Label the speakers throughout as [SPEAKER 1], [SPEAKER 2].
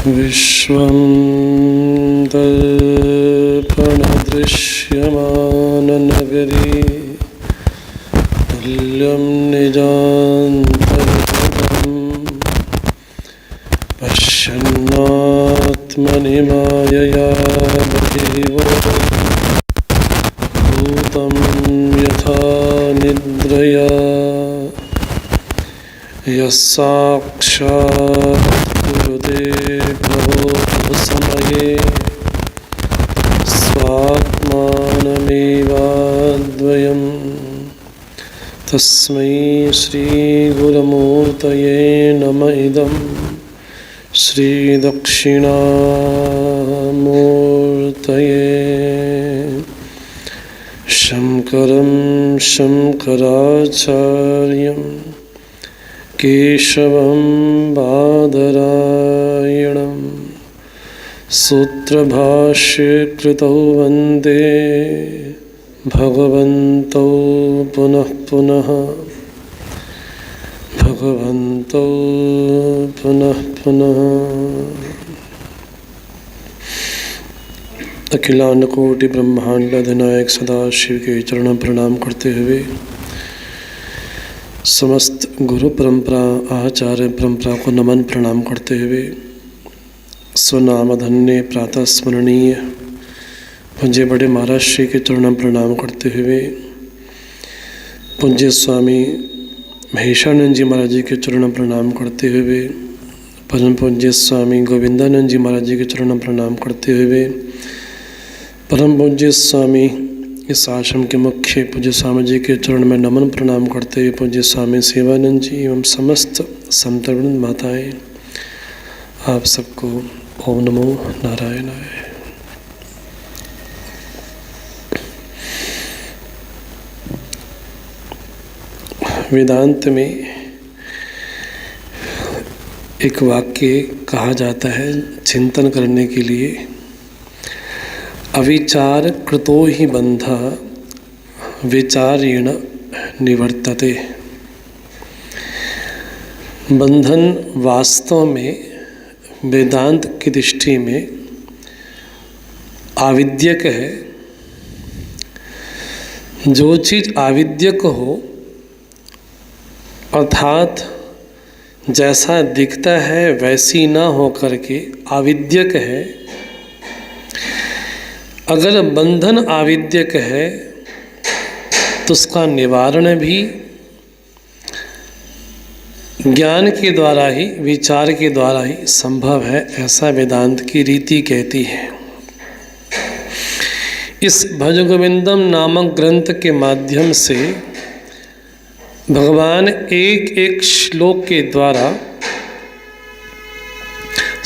[SPEAKER 1] विश्वं दर्पणदृश्यमाननगरी तुल्यं निजान्तर्गतं पश्यन्नात्मनि मायया बहिर्वो भूतं यथा निद्रया यस्साक्षात् कुरुते प्रबोधसमये स्वात्मानमेवाद्वयं तस्मै श्रीगुरुमूर्तये नमः इदं श्रीदक्षिणामूर्तये शंकरं शंकराचार्यं केशवं बादरायणं सूत्रभाष्यकृतौ वन्दे भगवन्तौ पुनः पुनः भगवन्तौ पुनः पुनः। अखिलांडकोटि ब्रह्मांड अधिनायक सदाशिव के चरण प्रणाम करते हुए समस्त गुरु परंपरा आचार्य परंपरा को नमन प्रणाम करते हुए स्वनाम धन्य प्रातः स्मरणीय पूज्य बड़े महाराज श्री के चरण प्रणाम करते हुए पूज्य स्वामी महेशानंद जी महाराज जी के चरण प्रणाम करते हुए परम पूज्य स्वामी गोविंदानंद जी महाराज जी के चरण प्रणाम करते हुए परम पूज्य स्वामी इस आश्रम के मुख्य पूज्य स्वामी जी के चरण में नमन प्रणाम करते हुए पूज्य स्वामी सेवानंद जी एवं समस्त संतवृंद माताएं आप सबको ओम नमो नारायणाय। वेदांत में एक वाक्य कहा जाता है चिंतन करने के लिए, अविचार कृतो हि बंधा विचारेण निवर्तते। बंधन वास्तव में वेदांत की दृष्टि में आविद्यक है। जो चीज़ आविद्यक हो अर्थात जैसा दिखता है वैसी ना हो करके आविद्यक है। अगर बंधन आविद्यक है तो उसका निवारण भी ज्ञान के द्वारा ही विचार के द्वारा ही संभव है, ऐसा वेदांत की रीति कहती है। इस भज गोविंदम नामक ग्रंथ के माध्यम से भगवान एक एक श्लोक के द्वारा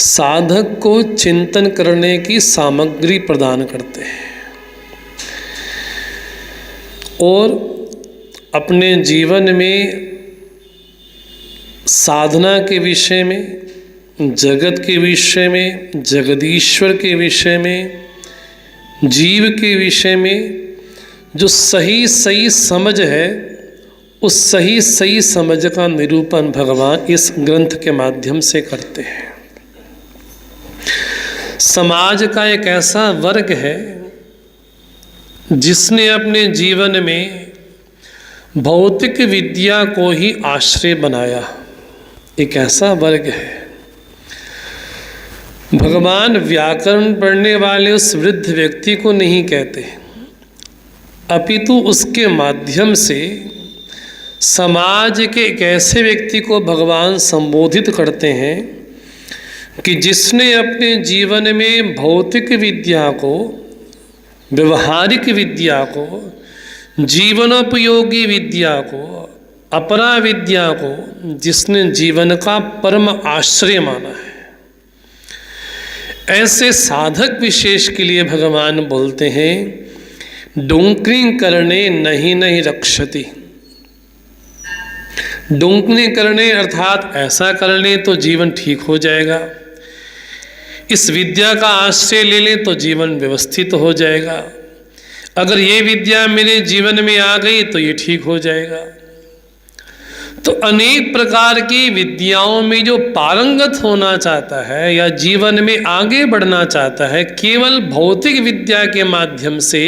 [SPEAKER 1] साधक को चिंतन करने की सामग्री प्रदान करते हैं और अपने जीवन में साधना के विषय में, जगत के विषय में, जगदीश्वर के विषय में, जीव के विषय में जो सही सही समझ है उस सही सही समझ का निरूपण भगवान इस ग्रंथ के माध्यम से करते हैं। समाज का एक ऐसा वर्ग है जिसने अपने जीवन में भौतिक विद्या को ही आश्रय बनाया। एक ऐसा वर्ग है। भगवान व्याकरण पढ़ने वाले उस वृद्ध व्यक्ति को नहीं कहते, अपितु उसके माध्यम से समाज के एक ऐसे व्यक्ति को भगवान संबोधित करते हैं कि जिसने अपने जीवन में भौतिक विद्या को, व्यवहारिक विद्या को, जीवनोपयोगी विद्या को, अपरा विद्या को जिसने जीवन का परम आश्रय माना है, ऐसे साधक विशेष के लिए भगवान बोलते हैं डोंकरी करने नहीं नहीं रक्षति। डोंकने करने अर्थात ऐसा करने तो जीवन ठीक हो जाएगा, इस विद्या का आश्रय ले लें तो जीवन व्यवस्थित हो जाएगा, अगर ये विद्या मेरे जीवन में आ गई तो ये ठीक हो जाएगा। तो अनेक प्रकार की विद्याओं में जो पारंगत होना चाहता है या जीवन में आगे बढ़ना चाहता है केवल भौतिक विद्या के माध्यम से,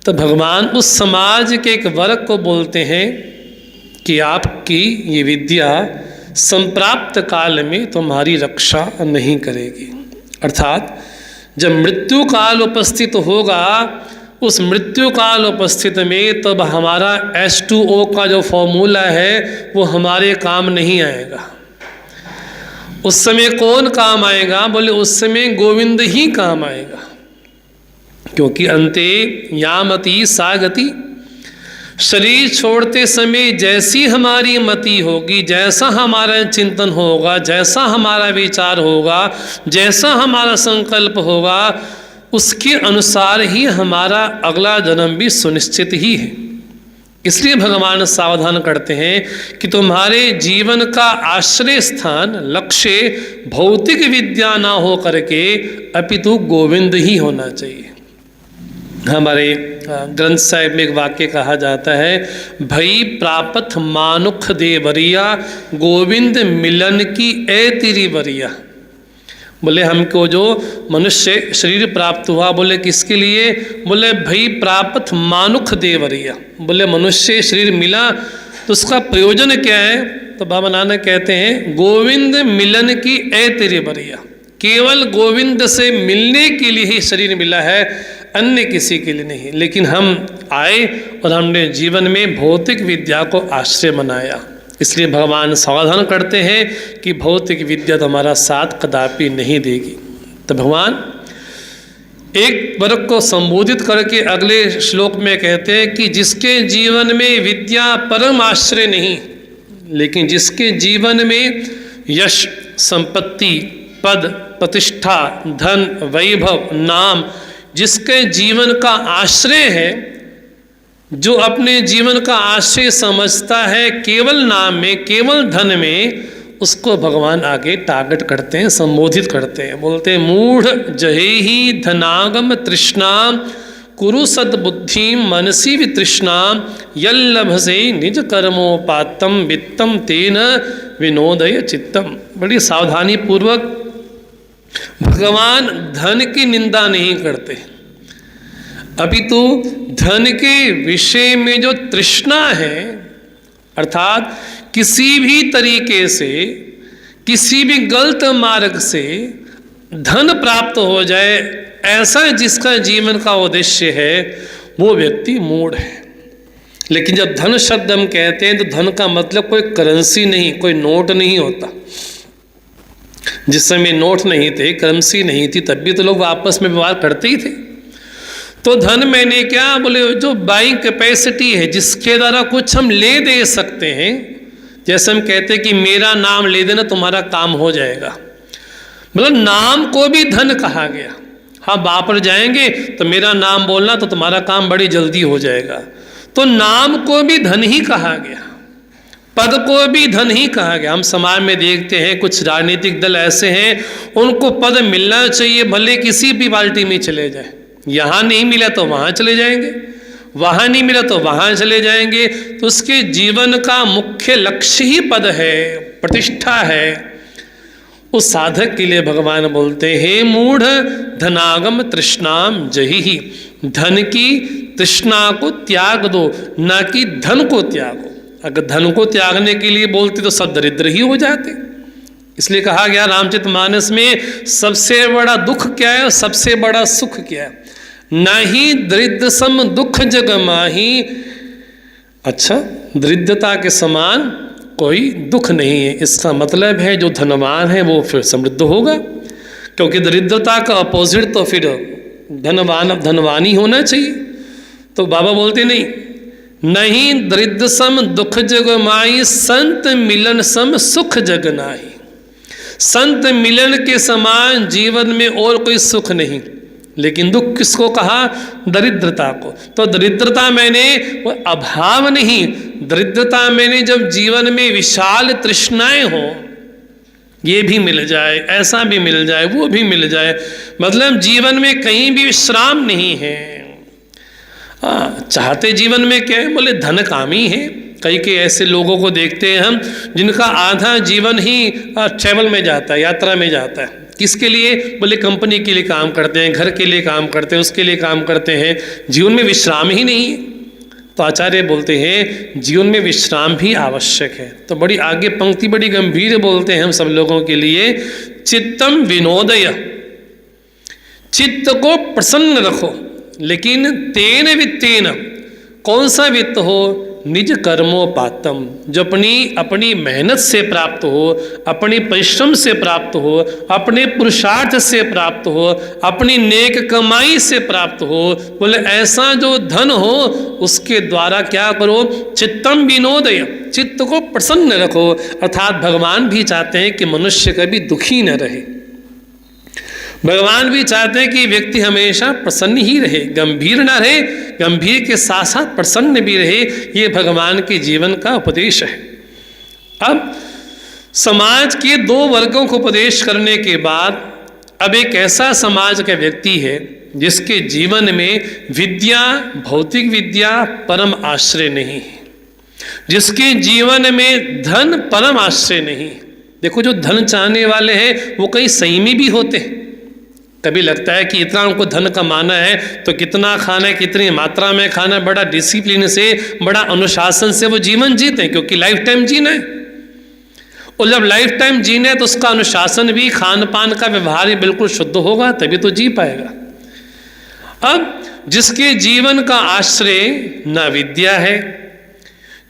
[SPEAKER 1] तो भगवान उस समाज के एक वर्ग को बोलते हैं कि आपकी ये विद्या संप्राप्त काल में तुम्हारी रक्षा नहीं करेगी। अर्थात जब मृत्यु काल उपस्थित होगा, उस मृत्यु काल उपस्थित में तब हमारा H2O का जो फॉर्मूला है वो हमारे काम नहीं आएगा। उस समय कौन काम आएगा? बोले उस समय गोविंद ही काम आएगा, क्योंकि अंते यामति सा गति। शरीर छोड़ते समय जैसी हमारी मति होगी, जैसा हमारा चिंतन होगा, जैसा हमारा विचार होगा, जैसा हमारा संकल्प होगा, उसके अनुसार ही हमारा अगला जन्म भी सुनिश्चित ही है। इसलिए भगवान सावधान करते हैं कि तुम्हारे जीवन का आश्रय स्थान, लक्ष्य भौतिक विद्या ना हो करके अपितु गोविंद ही होना चाहिए। हमारे ग्रंथ साहिब में एक वाक्य कहा जाता है, भई प्रापत मानुख देवरिया, गोविंद मिलन की ए तेरी वरिया। बोले हमको जो मनुष्य शरीर प्राप्त हुआ, बोले किसके लिए? बोले भई प्रापत मानुख देवरिया। बोले मनुष्य शरीर मिला तो उसका प्रयोजन क्या है? तो बाबा नानक कहते हैं गोविंद मिलन की ए तेरी वरिया। केवल गोविंद से मिलने के लिए ही शरीर मिला है, अन्य किसी के लिए नहीं। लेकिन हम आए और हमने जीवन में भौतिक विद्या को आश्रय बनाया। इसलिए भगवान सावधान करते हैं कि भौतिक विद्या तो हमारा साथ कदापि नहीं देगी। तो भगवान एक वर्ग को संबोधित करके अगले श्लोक में कहते हैं कि जिसके जीवन में विद्या परम आश्रय नहीं, लेकिन जिसके जीवन में यश, संपत्ति, पद, प्रतिष्ठा, धन, वैभव, नाम जिसके जीवन का आश्रय है, जो अपने जीवन का आश्रय समझता है केवल नाम में, केवल धन में, उसको भगवान आगे टारगेट करते हैं, संबोधित करते हैं। बोलते हैं मूढ़ जहेहि धनागम तृष्णा, कुरु सद्बुद्धि मनसी वितृष्णा, यल्लभसे निज कर्मोपात्तम वित्तम तेन विनोदय चित्तम। बड़ी सावधानी पूर्वक भगवान धन की निंदा नहीं करते, अपितु धन के विषय में जो तृष्णा है, अर्थात किसी भी तरीके से, किसी भी गलत मार्ग से धन प्राप्त हो जाए, ऐसा जिसका जीवन का उद्देश्य है, वो व्यक्ति मूढ़ है। लेकिन जब धन शब्द हम कहते हैं तो धन का मतलब कोई करेंसी नहीं, कोई नोट नहीं होता। जिस समय नोट नहीं थे, करेंसी नहीं थी, तब भी तो लोग आपस में व्यवहार करते ही थे। तो धन मैंने क्या बोले, जो बाइंग कैपेसिटी है, जिसके द्वारा कुछ हम ले दे सकते हैं। जैसे हम कहते हैं कि मेरा नाम ले देना तुम्हारा काम हो जाएगा, मतलब नाम को भी धन कहा गया। हाँ, बाप पर जाएंगे तो मेरा नाम बोलना तो तुम्हारा काम बड़ी जल्दी हो जाएगा, तो नाम को भी धन ही कहा गया, पद को भी धन ही कहा गया। हम समाज में देखते हैं कुछ राजनीतिक दल ऐसे हैं, उनको पद मिलना चाहिए, भले किसी भी पार्टी में चले जाए। यहाँ नहीं मिला तो वहाँ चले जाएंगे, वहाँ नहीं मिला तो वहाँ चले जाएंगे। तो उसके जीवन का मुख्य लक्ष्य ही पद है, प्रतिष्ठा है। उस साधक के लिए भगवान बोलते हैं मूढ़ धनागम तृष्णाम जहिहि, धन की तृष्णा को त्याग दो, ना कि धन को त्यागो। अगर धन को त्यागने के लिए बोलते तो सब दरिद्र ही हो जाते। इसलिए कहा गया रामचरितमानस में सबसे बड़ा दुख क्या है, सबसे बड़ा सुख क्या है? नहीं दरिद्र सम दुख जग माही। अच्छा, दरिद्रता के समान कोई दुख नहीं है। इसका मतलब है जो धनवान है वो फिर समृद्ध होगा, क्योंकि दरिद्रता का अपोजिट तो फिर धनवानी होना चाहिए। तो बाबा बोलते नहीं दरिद्र सम दुख जग माही, संत मिलन सम सुख जग नाही। संत मिलन के समान जीवन में और कोई सुख नहीं। लेकिन दुख किसको कहा? दरिद्रता को। तो दरिद्रता मैंने वो अभाव नहीं, दरिद्रता मैंने जब जीवन में विशाल तृष्णाएं हो, ये भी मिल जाए, ऐसा भी मिल जाए, वो भी मिल जाए, मतलब जीवन में कहीं भी विश्राम नहीं है। चाहते जीवन में क्या है? बोले धन कामी है, कई कई ऐसे लोगों को देखते हैं हम जिनका आधा जीवन ही ट्रैवल में जाता है, यात्रा में जाता है। किसके लिए? बोले कंपनी के लिए काम करते हैं, घर के लिए काम करते हैं, उसके लिए काम करते हैं, जीवन में विश्राम ही नहीं है। तो आचार्य बोलते हैं जीवन में विश्राम भी आवश्यक है। तो बड़ी आगे पंक्ति बड़ी गंभीर बोलते हैं हम सब लोगों के लिए, चित्तम विनोदय, चित्त को प्रसन्न रखो, लेकिन तेन वित्तेन, कौन सा वित्त हो? निज कर्मोपातम, जो अपनी मेहनत से प्राप्त हो, अपनी परिश्रम से प्राप्त हो, अपने पुरुषार्थ से प्राप्त हो, अपनी नेक कमाई से प्राप्त हो। बोले ऐसा जो धन हो उसके द्वारा क्या करो? चित्तम विनोदय, चित्त को प्रसन्न रखो। अर्थात भगवान भी चाहते हैं कि मनुष्य कभी दुखी न रहे, भगवान भी चाहते हैं कि व्यक्ति हमेशा प्रसन्न ही रहे, गंभीर ना रहे, गंभीर के साथ साथ प्रसन्न भी रहे। ये भगवान के जीवन का उपदेश है। अब समाज के दो वर्गों को उपदेश करने के बाद अब एक ऐसा समाज का व्यक्ति है जिसके जीवन में विद्या, भौतिक विद्या परम आश्रय नहीं है, जिसके जीवन में धन परम आश्रय नहीं। देखो जो धन चाहने वाले हैं वो कई संयमी भी होते हैं। कभी लगता है कि इतना उनको धन कमाना है तो कितना खाना है, कितनी मात्रा में खाना, बड़ा डिसिप्लिन से, बड़ा अनुशासन से वो जीवन जीते हैं, क्योंकि लाइफ टाइम जीना है। और जब लाइफ टाइम जीना है तो उसका अनुशासन भी, खान पान का व्यवहार भी बिल्कुल शुद्ध होगा, तभी तो जी पाएगा। अब जिसके जीवन का आश्रय ना विद्या है,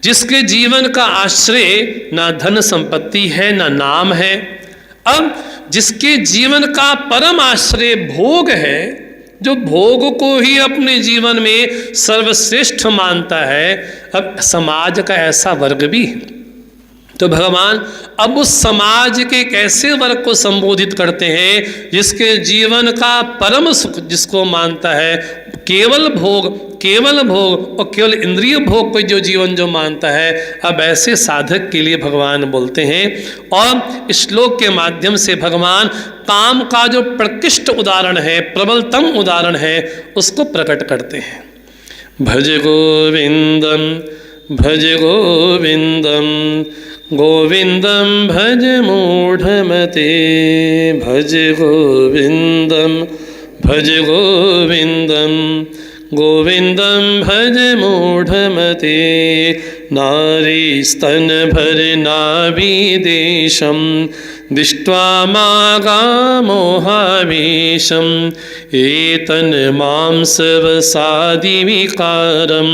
[SPEAKER 1] जिसके जीवन का आश्रय ना धन संपत्ति है, ना नाम है, अब जिसके जीवन का परम आश्रय भोग है, जो भोग को ही अपने जीवन में सर्वश्रेष्ठ मानता है, अब समाज का ऐसा वर्ग भी है। तो भगवान अब उस समाज के एक ऐसे वर्ग को संबोधित करते हैं जिसके जीवन का परम सुख, जिसको मानता है केवल भोग और केवल इंद्रिय भोग को जो जीवन जो मानता है, अब ऐसे साधक के लिए भगवान बोलते हैं। और इस श्लोक के माध्यम से भगवान काम का जो प्रकृष्ट उदाहरण है, प्रबलतम उदाहरण है, उसको प्रकट करते हैं। भज गोविंदम भज गोविंदम गोविंदम भज मूढ़मते, भज गोविंदम भज गोविंदम गोविंदम भज मूढ़मते, नारी स्तन भर नाभिदेशम दृष्ट्वा मागामोहावेशम, एतन मांसवसादि विकारम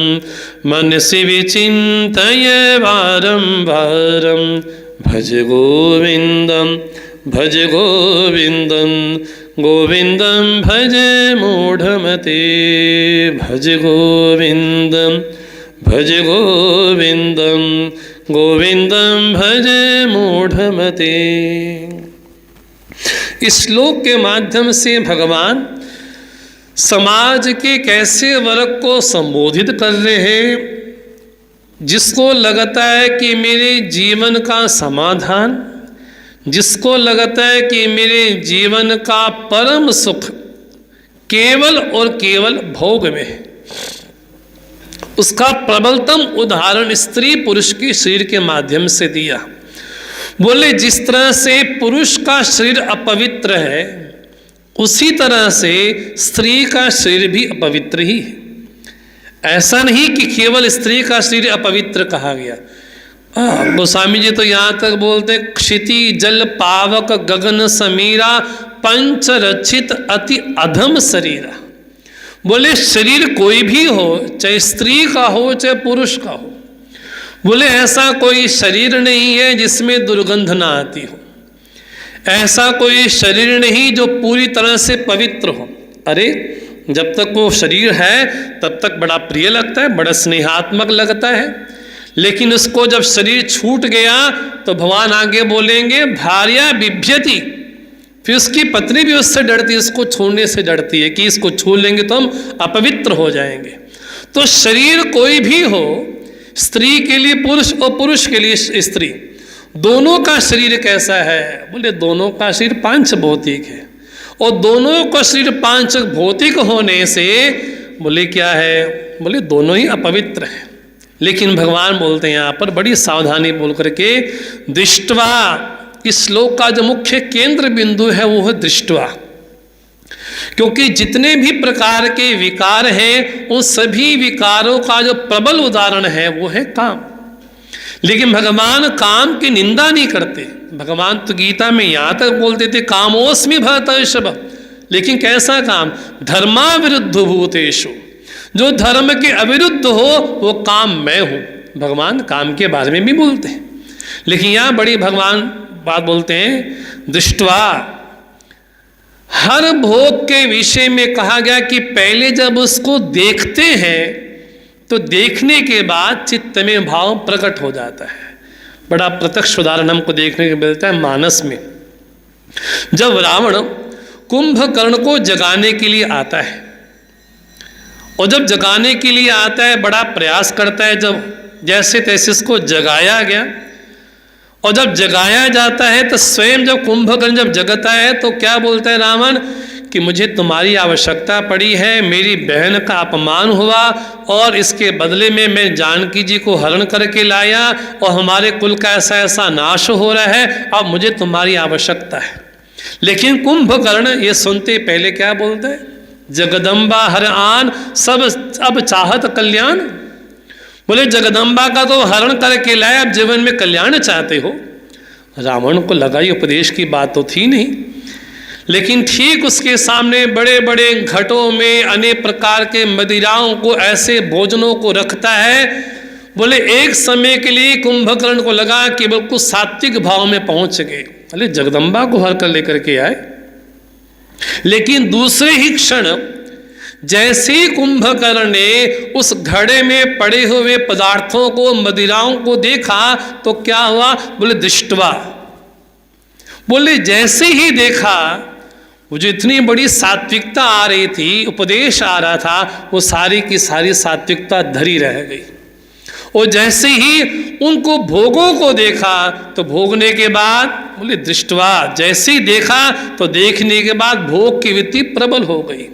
[SPEAKER 1] मनसि विचिन्तय वारं वारं, भज गोविंदम भज गोविंदम गोविंदम भज मूढ़मते, भज गोविंदम भज गोविंदम गोविंदम भज मूढ़मते। इस श्लोक के माध्यम से भगवान समाज के कैसे वर्ग को संबोधित कर रहे हैं, जिसको लगता है कि मेरे जीवन का समाधान, जिसको लगता है कि मेरे जीवन का परम सुख केवल और केवल भोग में है, उसका प्रबलतम उदाहरण स्त्री पुरुष के शरीर के माध्यम से दिया। बोले जिस तरह से पुरुष का शरीर अपवित्र है, उसी तरह से स्त्री का शरीर भी अपवित्र ही है। ऐसा नहीं कि केवल स्त्री का शरीर अपवित्र कहा गया। गोस्वामी जी तो यहाँ तक बोलते क्षिति जल पावक गगन समीरा पंच रचित अति अधम शरीरा। बोले शरीर कोई भी हो, चाहे स्त्री का हो चाहे पुरुष का हो, बोले ऐसा कोई शरीर नहीं है जिसमें दुर्गंध ना आती हो, ऐसा कोई शरीर नहीं जो पूरी तरह से पवित्र हो। अरे जब तक वो शरीर है तब तक बड़ा प्रिय लगता है, बड़ा स्नेहात्मक लगता है, लेकिन उसको जब शरीर छूट गया तो भगवान आगे बोलेंगे भार्या बिभ्यति, फिर उसकी पत्नी भी उससे डरती है, उसको छूने से डरती है कि इसको छू लेंगे तो हम अपवित्र हो जाएंगे। तो शरीर कोई भी हो, स्त्री के लिए पुरुष और पुरुष के लिए स्त्री, दोनों का शरीर कैसा है? बोले दोनों का शरीर पांच भौतिक है, और दोनों का शरीर पांच भौतिक होने से बोले क्या है? बोले दोनों ही अपवित्र हैं। लेकिन भगवान बोलते हैं यहाँ पर बड़ी सावधानी बोल करके, दृष्टवा, इस श्लोक का जो मुख्य केंद्र बिंदु है वो है दृष्टवा, क्योंकि जितने भी प्रकार के विकार हैं उन सभी विकारों का जो प्रबल उदाहरण है वो है काम। लेकिन भगवान काम की निंदा नहीं करते। भगवान तो गीता में यहाँ तक बोलते थे कामोस्मि भरतर्षभ, लेकिन कैसा काम? धर्मा विरुद्ध भूतेषु, जो धर्म के अविरुद्ध हो वो काम मैं हूँ। भगवान काम के बारे में भी बोलते हैं, लेकिन यहाँ बड़ी भगवान बात बोलते हैं, दृष्टवा, हर भोग के विषय में कहा गया कि पहले जब उसको देखते हैं तो देखने के बाद चित्त में भाव प्रकट हो जाता है। बड़ा प्रत्यक्ष उदाहरण हमको देखने को मिलता है मानस में। जब रावण कुंभकर्ण को जगाने के लिए आता है, और जब जगाने के लिए आता है बड़ा प्रयास करता है, जब जैसे तैसे इसको जगाया गया, और जब जगाया जाता है तो स्वयं जब कुंभकर्ण जब जगता है तो क्या बोलता है रावण कि मुझे तुम्हारी आवश्यकता पड़ी है, मेरी बहन का अपमान हुआ और इसके बदले में मैं जानकी जी को हरण करके लाया और हमारे कुल का ऐसा ऐसा नाश हो रहा है, अब मुझे तुम्हारी आवश्यकता है। लेकिन कुंभकर्ण ये सुनते पहले क्या बोलता है, जगदम्बा हर आन सब अब चाहत कल्याण। बोले जगदम्बा का तो हरण करके लाए, अब जीवन में कल्याण चाहते हो। रावण को लगा ये उपदेश की बात तो थी नहीं, लेकिन ठीक उसके सामने बड़े बड़े घटों में अनेक प्रकार के मदिराओं को, ऐसे भोजनों को रखता है। बोले एक समय के लिए कुंभकर्ण को लगा कि बिल्कुल सात्विक भाव में पहुंच गए, बोले जगदम्बा को हर कर लेकर के आए। लेकिन दूसरे ही क्षण जैसे ही कुंभकर्ण ने उस घड़े में पड़े हुए पदार्थों को, मदिराओं को देखा तो क्या हुआ? बोले दृष्टवा, बोले जैसे ही देखा वो जो इतनी बड़ी सात्विकता आ रही थी, उपदेश आ रहा था, वो सारी की सारी सात्विकता धरी रह गई। और जैसे ही उनको भोगों को देखा तो भोगने के बाद, बोले दृष्टवा, जैसे ही देखा तो देखने के बाद भोग की वृत्ति प्रबल हो गई।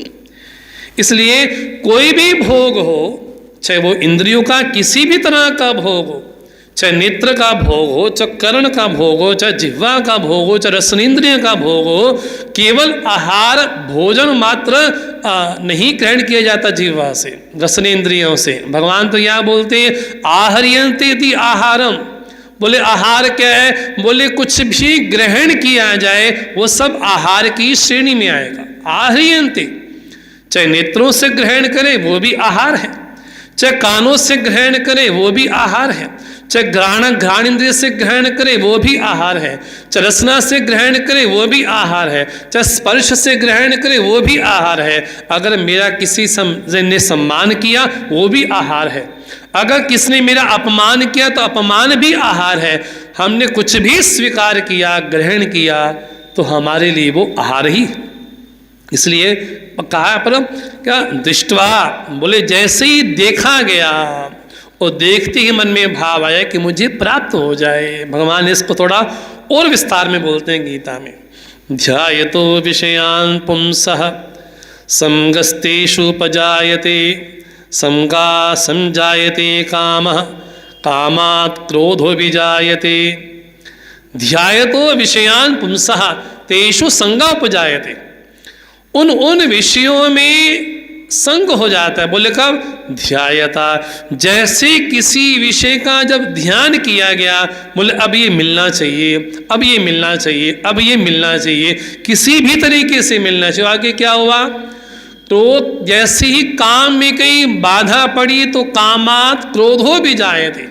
[SPEAKER 1] इसलिए कोई भी भोग हो, चाहे वो इंद्रियों का किसी भी तरह का भोग हो, चाहे नेत्र का भोग हो, चाहे कर्ण का भोग हो, चाहे जिह्वा का भोग हो, चाहे रसनेन्द्रिय का भोग हो, केवल आहार भोजन मात्र नहीं ग्रहण किया जाता जिह्वा से, रसनेन्द्रियों से। भगवान तो यहाँ बोलते हैं आहर्यन्ते इति आहारम। बोले आहार क्या है? बोले कुछ भी ग्रहण किया जाए वो सब आहार की श्रेणी में आएगा। आहर्यन्ते, चाहे नेत्रों से ग्रहण करे वो भी आहार है, चाहे कानों से ग्रहण करे वो भी आहार है, चाहे घ्राण इंद्रिय से ग्रहण करे वो भी आहार है, चाहे रसना से ग्रहण करे वो भी आहार है, चाहे स्पर्श से ग्रहण करे वो भी आहार है। अगर मेरा किसी ने सम्मान किया वो भी आहार है, अगर किसने मेरा अपमान किया तो अपमान भी आहार है। हमने कुछ भी स्वीकार किया, ग्रहण किया तो हमारे लिए वो आहार ही। इसलिए कहा पर क्या दृष्टवा, बोले जैसे ही देखा गया और देखते ही मन में भाव आया कि मुझे प्राप्त हो जाए। भगवान इसको थोड़ा और विस्तार में बोलते हैं गीता में, ध्यायतो विषयान् पुंसः संगस्तेषुपजायते संगा संजायते कामः कामात् क्रोधो विजायते। ध्यायतो विषयान् पुंसः तेषु संगा उपजायते, उन विषयों में संग हो जाता है। बोले कब? ध्यायता, जैसे किसी विषय का जब ध्यान किया गया, बोले अब ये मिलना चाहिए, अब ये मिलना चाहिए, अब ये मिलना चाहिए, किसी भी तरीके से मिलना चाहिए। आगे क्या हुआ? तो जैसे ही काम में कहीं बाधा पड़ी तो कामात् क्रोधो भी जाए थे।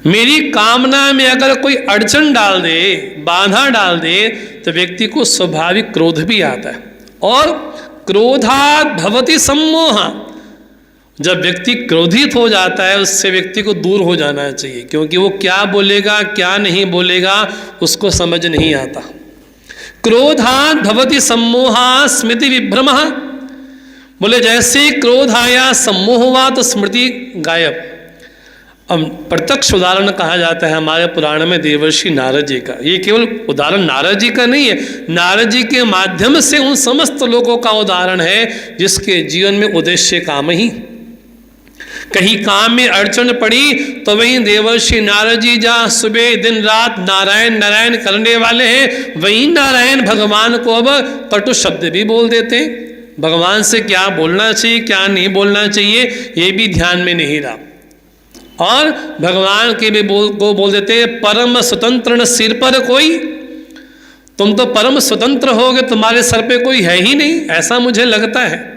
[SPEAKER 1] मेरी कामना में अगर कोई अड़चन डाल दे, बाधा डाल दे, तो व्यक्ति को स्वाभाविक क्रोध भी आता है। और क्रोधात् भवति सम्मोह, जब व्यक्ति क्रोधित हो जाता है उससे व्यक्ति को दूर हो जाना चाहिए, क्योंकि वो क्या बोलेगा क्या नहीं बोलेगा उसको समझ नहीं आता। क्रोधात् भवति सम्मोह स्मृति विभ्रमः, बोले जैसे क्रोध आया, सम्मोह हुआ तो स्मृति गायब। अब प्रत्यक्ष उदाहरण कहा जाता है हमारे पुराण में देवर्षि नारद जी का। ये केवल उदाहरण नारद जी का नहीं है, नारद जी के माध्यम से उन समस्त लोगों का उदाहरण है जिसके जीवन में उद्देश्य काम ही। कहीं काम में अड़चन पड़ी तो वहीं देवर्षि नारद जी जहाँ सुबह दिन रात नारायण नारायण करने वाले हैं, वहीं नारायण भगवान को अब कटु शब्द भी बोल देते हैं। भगवान से क्या बोलना चाहिए क्या नहीं बोलना चाहिए ये भी ध्यान में नहीं रहा, और भगवान के भी बोल देते हैं परम स्वतंत्र न सिर पर कोई, तुम तो परम स्वतंत्र होगे, तुम्हारे सर पे कोई है ही नहीं, ऐसा मुझे लगता है।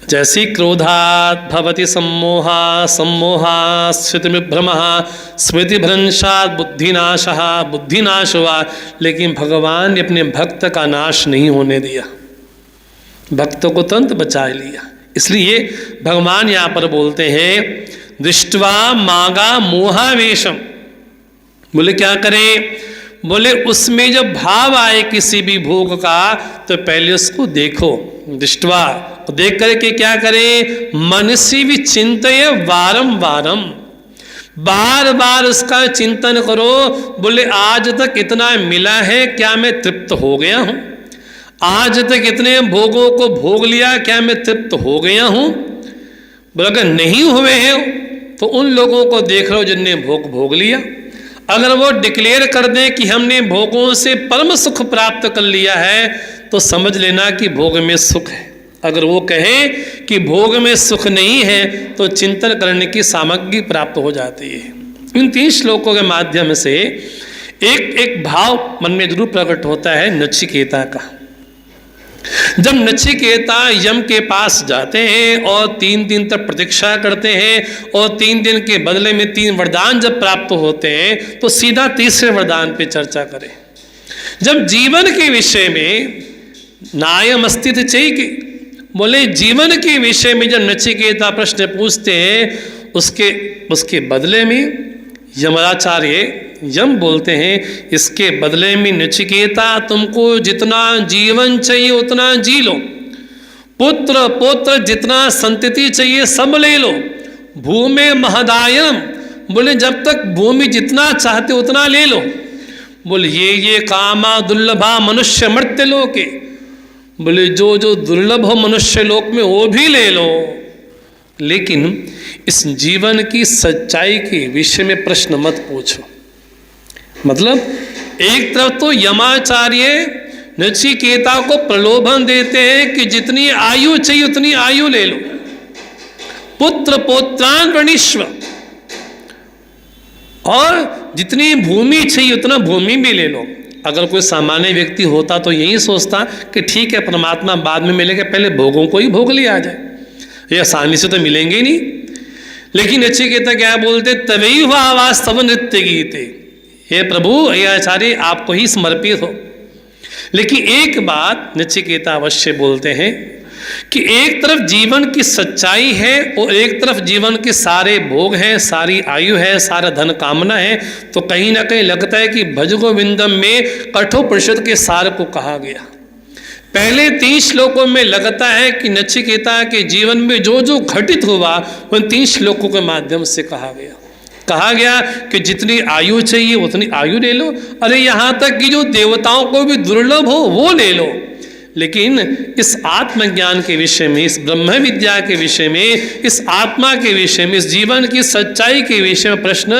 [SPEAKER 1] जैसी क्रोधात् भवति सम्मोहा, सम्मोहा स्मृतिविभ्रमः, स्मृतिभ्रंशात् बुद्धिनाशः, बुद्धिनाश हुआ, लेकिन भगवान ने अपने भक्त का नाश नहीं होने दिया, भक्तों को तुरंत बचा लिया। इसलिए भगवान यहाँ पर बोलते हैं दृष्ट्वा मागा मोहावेशम, बोले क्या करें, बोले उसमें जब भाव आए किसी भी भोग का तो पहले उसको देखो, दृष्ट्वा देख करके क्या करें, मनसी भी चिंतय वारम वारम, बार बार उसका चिंतन करो। बोले आज तक इतना मिला है, क्या मैं तृप्त हो गया हूं? आज तक इतने भोगों को भोग लिया, क्या मैं तृप्त हो गया हूं? बोले अगर नहीं हुए हैं तो उन लोगों को देख लो जिनने भोग लिया। अगर वो डिक्लेयर कर दें कि हमने भोगों से परम सुख प्राप्त कर लिया है तो समझ लेना कि भोग में सुख है। अगर वो कहें कि भोग में सुख नहीं है तो चिंतन करने की सामग्री प्राप्त हो जाती है। इन 3 श्लोकों के माध्यम से एक एक भाव मन में जरूर प्रकट होता है नचिकेता का। जब नचिकेता यम के पास जाते हैं और 3 दिन तक प्रतीक्षा करते हैं और 3 दिन के बदले में 3 वरदान जब प्राप्त होते हैं तो सीधा तीसरे वरदान पे चर्चा करें। जब जीवन के विषय में नायम अस्तित्व चाहिए, बोले जीवन के विषय में जब नचिकेता प्रश्न पूछते हैं उसके बदले में यमराचार्य यम बोलते हैं इसके बदले में नचिकेता तुमको जितना जीवन चाहिए उतना जी लो, पुत्र पौत्र जितना संतति चाहिए सब ले लो, भूमि महदायम, बोले जब तक भूमि जितना चाहते उतना ले लो। बोले ये कामा दुर्लभा मनुष्य मर्त्य लोके, बोले जो जो दुर्लभ हो मनुष्य लोक में वो भी ले लो, लेकिन इस जीवन की सच्चाई के विषय में प्रश्न मत पूछो। मतलब एक तरफ तो यमाचार्य नचिकेता को प्रलोभन देते हैं कि जितनी आयु चाहिए उतनी आयु ले लो, पुत्र पौत्रान वृणीष्व, और जितनी भूमि चाहिए उतना भूमि भी ले लो। अगर कोई सामान्य व्यक्ति होता तो यही सोचता कि ठीक है परमात्मा बाद में मिलेगा, पहले भोगों को ही भोग लिया जाए, ये आसानी से तो मिलेंगे ही नहीं। लेकिन नचिकेता क्या बोलते, तवई हुआ आवाज तब नृत्य गीते, हे प्रभु हे आचार्य आपको ही समर्पित हो। लेकिन एक बात नचिकेता अवश्य बोलते हैं कि एक तरफ जीवन की सच्चाई है और एक तरफ जीवन के सारे भोग हैं, सारी आयु है, सारा धन कामना है, तो कहीं ना कहीं लगता है कि भज गोविंदम में कठोपनिषद के सार को कहा गया। पहले 3 श्लोकों में लगता है कि नचिकेता के जीवन में जो जो घटित हुआ उन 3 श्लोकों के माध्यम से कहा गया कि जितनी आयु चाहिए उतनी आयु ले लो, अरे यहाँ तक कि जो देवताओं को भी दुर्लभ हो वो ले लो। लेकिन इस आत्मज्ञान के विषय में, इस ब्रह्म विद्या के विषय में, इस आत्मा के विषय में, इस जीवन की सच्चाई के विषय में प्रश्न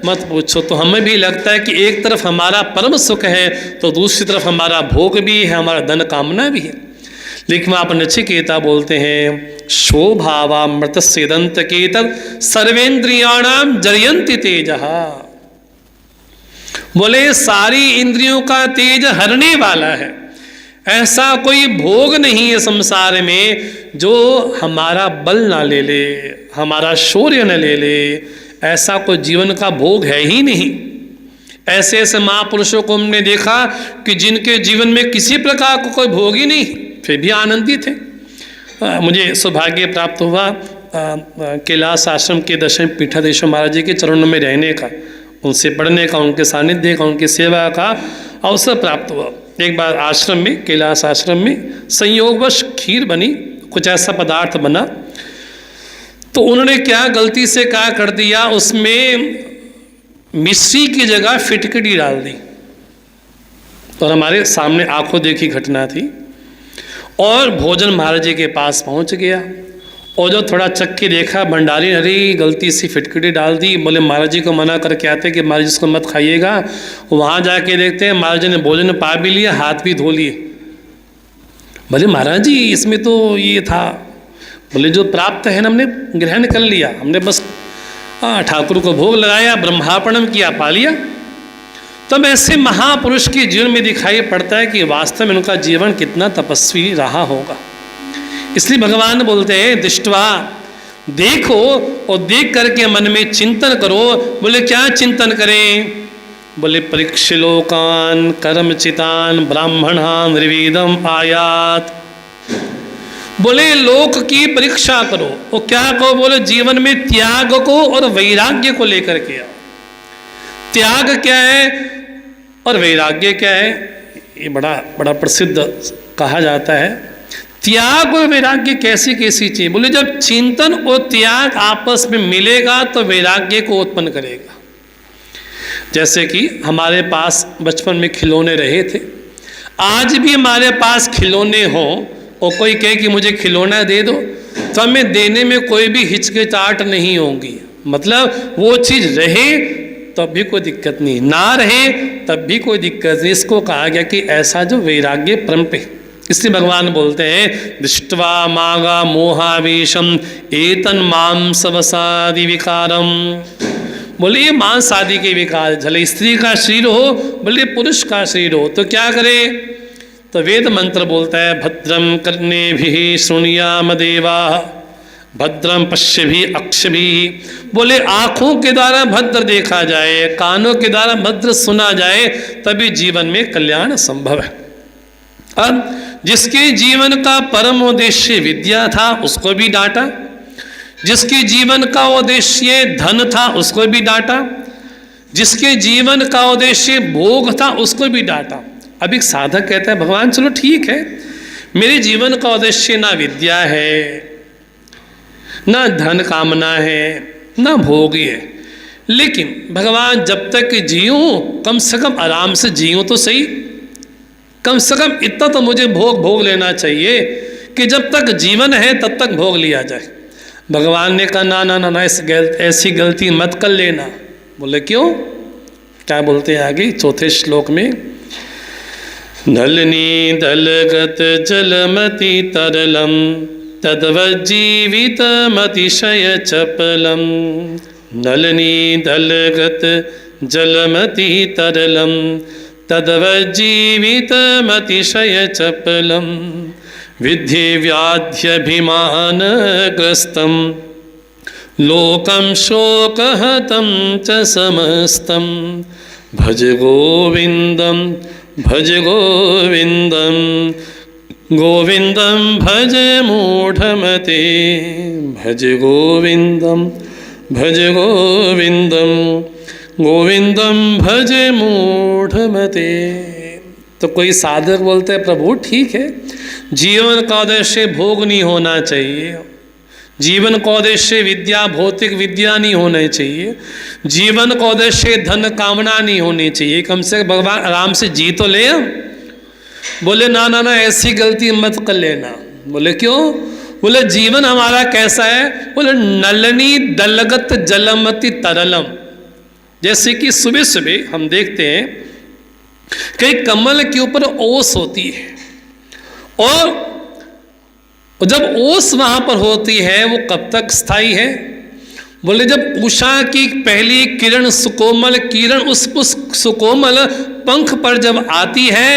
[SPEAKER 1] मत पूछो। तो हमें भी लगता है कि एक तरफ हमारा परम सुख है तो दूसरी तरफ हमारा भोग भी है, हमारा धन कामना भी है। लेकिन वहाँ पर नचिकेता बोलते हैं शोभावामृत सेदंत केतद सर्वेन्द्रियाणाम जरयंति तेजः, बोले सारी इंद्रियों का तेज हरने वाला है। ऐसा कोई भोग नहीं है संसार में जो हमारा बल ना ले ले, हमारा शौर्य न ले ले, ऐसा कोई जीवन का भोग है ही नहीं। ऐसे ऐसे महापुरुषों को हमने देखा कि जिनके जीवन में किसी प्रकार का कोई भोग ही नहीं, फिर भी आनंदित थे। मुझे सौभाग्य प्राप्त हुआ कैलाश आश्रम के 10वें पीठाधीश्वर महाराज जी के चरणों में रहने का, उनसे पढ़ने का, उनके सानिध्य का, उनकी सेवा का अवसर प्राप्त हुआ। एक बार आश्रम में, कैलाश आश्रम में संयोगवश खीर बनी, कुछ ऐसा पदार्थ बना, तो उन्होंने क्या गलती से क्या कर दिया, उसमें मिश्री की जगह फिटकड़ी डाल दी और हमारे सामने आंखों देखी घटना थी। और भोजन महाराज जी के पास पहुंच गया और जो थोड़ा चक्की देखा भंडारी हरी गलती से फिटकड़ी डाल दी, बोले महाराज जी को मना करके आते कि महाराज इसको मत खाइएगा। वहाँ जाके देखते हैं महाराज जी ने भोजन पा भी लिया, हाथ भी धो लिए। बोले महाराज जी इसमें तो ये था। बोले जो प्राप्त है ना हमने ग्रहण कर लिया, हमने बस ठाकुर को भोग लगाया, ब्रह्मार्पणम किया, पा लिया। तब ऐसे महापुरुष के जीवन में दिखाई पड़ता है कि वास्तव में उनका जीवन कितना तपस्वी रहा होगा। इसलिए भगवान बोलते हैं दृष्टवा, देखो और देख करके मन में चिंतन करो। बोले क्या चिंतन करें? बोले परीक्ष लोकान कर्मचितान ब्राह्मणान निर्वेदम आयात। बोले लोक की परीक्षा करो और क्या कहो? बोले जीवन में त्याग को और वैराग्य को लेकर के आओ। त्याग क्या है और वैराग्य क्या है? ये बड़ा बड़ा प्रसिद्ध कहा जाता है। त्याग और वैराग्य कैसी कैसी चीज? बोले जब चिंतन और त्याग आपस में मिलेगा तो वैराग्य को उत्पन्न करेगा। जैसे कि हमारे पास बचपन में खिलौने रहे थे, आज भी हमारे पास खिलौने हों और कोई कहे कि मुझे खिलौना दे दो, तो हमें देने में कोई भी हिचकिचाहट नहीं होगी। मतलब वो चीज़ रहे तब भी कोई दिक्कत नहीं, ना रहे तब भी कोई दिक्कत नहीं। इसको कहा गया कि ऐसा जो वैराग्य परम पे। इसलिए भगवान बोलते हैं दृष्ट्वा मागा मोहावेशम एतन मांसवसादि विकारम। बोले ये मांस आदि के विकार, भले स्त्री का शरीर हो, बोले पुरुष का शरीर हो, तो क्या करे? तो वेद मंत्र बोलता है भद्रम कर्णेभिः शृणुयाम देवा भद्रम पश्यभिः अक्षभिः। बोले आँखों के द्वारा भद्र देखा जाए, कानों के द्वारा भद्र सुना जाए, तभी जीवन में कल्याण संभव है। अब जिसके जीवन का परम उद्देश्य विद्या था उसको भी डांटा, जिसके जीवन का उद्देश्य धन था उसको भी डांटा, जिसके जीवन का उद्देश्य भोग था उसको भी डांटा। अब एक साधक कहता है भगवान चलो ठीक है, मेरे जीवन का उद्देश्य ना विद्या है, ना धन कामना है, ना भोग है, लेकिन भगवान जब तक जीऊँ कम से कम आराम से जीऊँ तो सही। कम से कम इतना तो मुझे भोग लेना चाहिए कि जब तक जीवन है तब तक भोग लिया जाए। भगवान ने कहा ना ना ना ना ऐसी गलती मत कर लेना। बोले क्यों? क्या बोलते हैं आगे चौथे श्लोक में, नलिनी दलगत जलमति तरलम तद्वज्जीवितमतिशय चपलम। नलिनी दलगत जलमति तरलम तद्वज्जीवितमतिशय चपलम। विद्धि व्याध्यभिमानग्रस्तं लोकं शोकहतं च समस्तं। भज गोविंदम भज गोविंदम गोविंदम भज मूढ़मते। भज गोविंदम भज गोविंदम गोविंदम भज मूढ़मते। तो कोई साधक बोलते हैं प्रभु ठीक है, जीवन का उद्देश्य भोग नहीं होना चाहिए, जीवन का उद्देश्य विद्या भौतिक विद्या नहीं होना चाहिए, जीवन का उद्देश्य धन कामना नहीं होनी चाहिए, कम से कम भगवान आराम से जी तो ले। बोले ना ना ना ऐसी गलती मत कर लेना। बोले क्यों? बोले जीवन हमारा कैसा है? बोले नलनी दलगत जलमति तरलम। जैसे कि सुबह सुबह हम देखते हैं कई कमल के ऊपर ओस होती है, और जब ओस वहां पर होती है वो कब तक स्थायी है? बोले जब उषा की पहली किरण सुकोमल किरण उस सुकोमल पंख पर जब आती है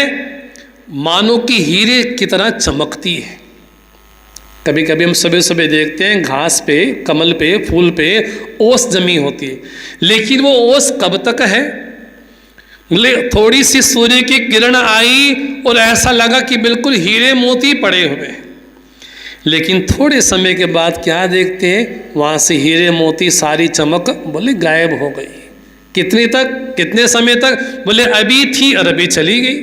[SPEAKER 1] मानो कि हीरे की तरह चमकती है। कभी कभी हम सुबह सुबह देखते हैं घास पे, कमल पे, फूल पे ओस जमी होती है, लेकिन वो ओस कब तक है? थोड़ी सी सूर्य की किरण आई और ऐसा लगा कि बिल्कुल हीरे मोती पड़े हुए, लेकिन थोड़े समय के बाद क्या देखते हैं वहाँ से हीरे मोती सारी चमक बोले गायब हो गई। कितने तक, कितने समय तक? बोले अभी थी और अभी चली गई।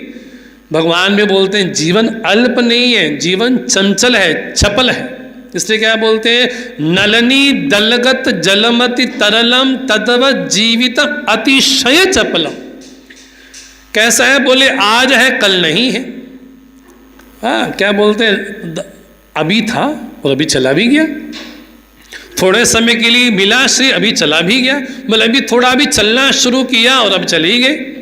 [SPEAKER 1] भगवान भी बोलते हैं जीवन अल्प नहीं है, जीवन चंचल है, चपल है। इसलिए क्या बोलते हैं? नलनी दलगत जलमति तरलम तद्वत् जीवित अतिशय चपलम। कैसा है? बोले आज है कल नहीं है। हाँ क्या बोलते हैं? अभी था और अभी चला भी गया, थोड़े समय के लिए मिला श्री, अभी चला भी गया, मतलब अभी थोड़ा अभी चलना शुरू किया और अब चले ही गए।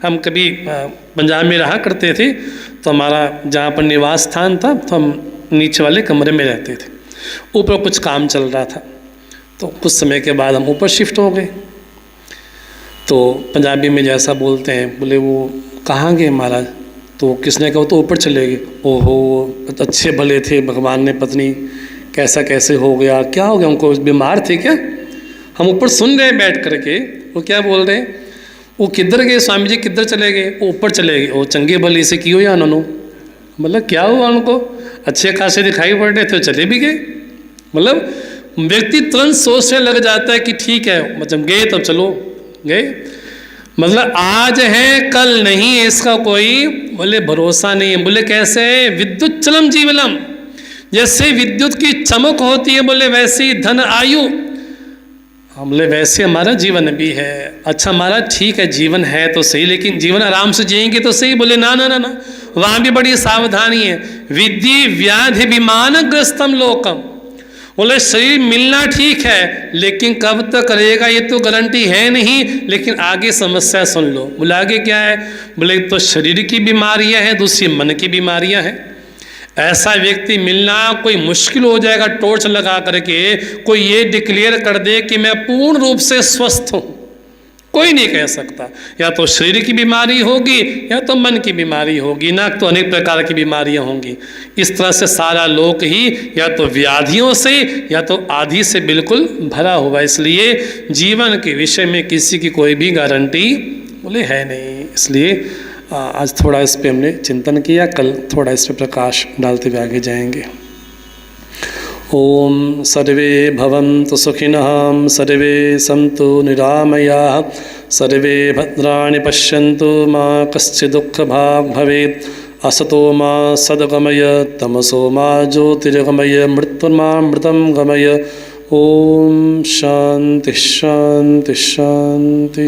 [SPEAKER 1] हम कभी पंजाब में रहा करते थे, तो हमारा जहाँ पर निवास स्थान था, तो हम नीचे वाले कमरे में रहते थे, ऊपर कुछ काम चल रहा था, तो कुछ समय के बाद हम ऊपर शिफ्ट हो गए। तो पंजाबी में जैसा बोलते हैं, बोले वो कहाँ गए महाराज, तो किसने कहा तो ऊपर चले गए। ओहो, अच्छे भले थे, भगवान ने पत्नी कैसा कैसे हो गया, क्या हो गया, उनको बीमार थे क्या? हम ऊपर सुन रहे बैठ करके, वो क्या बोल रहे हैं, वो किधर गए स्वामी जी, किधर चले गए? वो ऊपर चले गए। वो चंगे भले से की हो या उन्होंने, मतलब क्या हुआ उनको, अच्छे खासे दिखाई पड़ रहे थे, चले भी गए। मतलब व्यक्ति तुरंत सोचने लग जाता है कि ठीक है, मतलब गए तब चलो गए, मतलब आज है कल नहीं है, इसका कोई बोले भरोसा नहीं है। बोले कैसे? विद्युत चलम जीवलम, जैसे विद्युत की चमक होती है, बोले वैसे ही धन आयु, बोले वैसे हमारा जीवन भी है। अच्छा हमारा ठीक है, जीवन है तो सही, लेकिन जीवन आराम से जिएंगे तो सही। बोले ना ना ना ना, वहाँ भी बड़ी सावधानी है। विद्धि व्याधि विमान ग्रस्तम लोकम, बोले शरीर मिलना ठीक है, लेकिन कब तक रहेगा ये तो गारंटी है नहीं, लेकिन आगे समस्या सुन लो। बोले आगे क्या है? बोले तो शरीर की बीमारियां हैं, दूसरी मन की बीमारियां हैं। ऐसा व्यक्ति मिलना कोई मुश्किल हो जाएगा, टॉर्च लगा करके कोई ये डिक्लेयर कर दे कि मैं पूर्ण रूप से स्वस्थ हूँ, कोई नहीं कह सकता। या तो शरीर की बीमारी होगी या तो मन की बीमारी होगी, ना तो अनेक प्रकार की बीमारियां होंगी। इस तरह से सारा लोक ही या तो व्याधियों से या तो आदि से बिल्कुल भरा हुआ। इसलिए जीवन के विषय में किसी की कोई भी गारंटी बोले है नहीं। इसलिए आज थोड़ा इस पे हमने चिंतन किया, कल थोड़ा इस पे प्रकाश डालते हुए आगे जाएंगे। ओम सर्वे भवन्तु सुखिनः, सर्वे सन्तु निरामयाः, सर्वे भद्राणि पश्यन्तु, मा कश्चित् दुःखभाग् भवेत्। असतो मा सद्गमय, तमसो मा ज्योतिर्गमय, मृत्युर्मामृतं गमय। ओम शांति शांति शांति।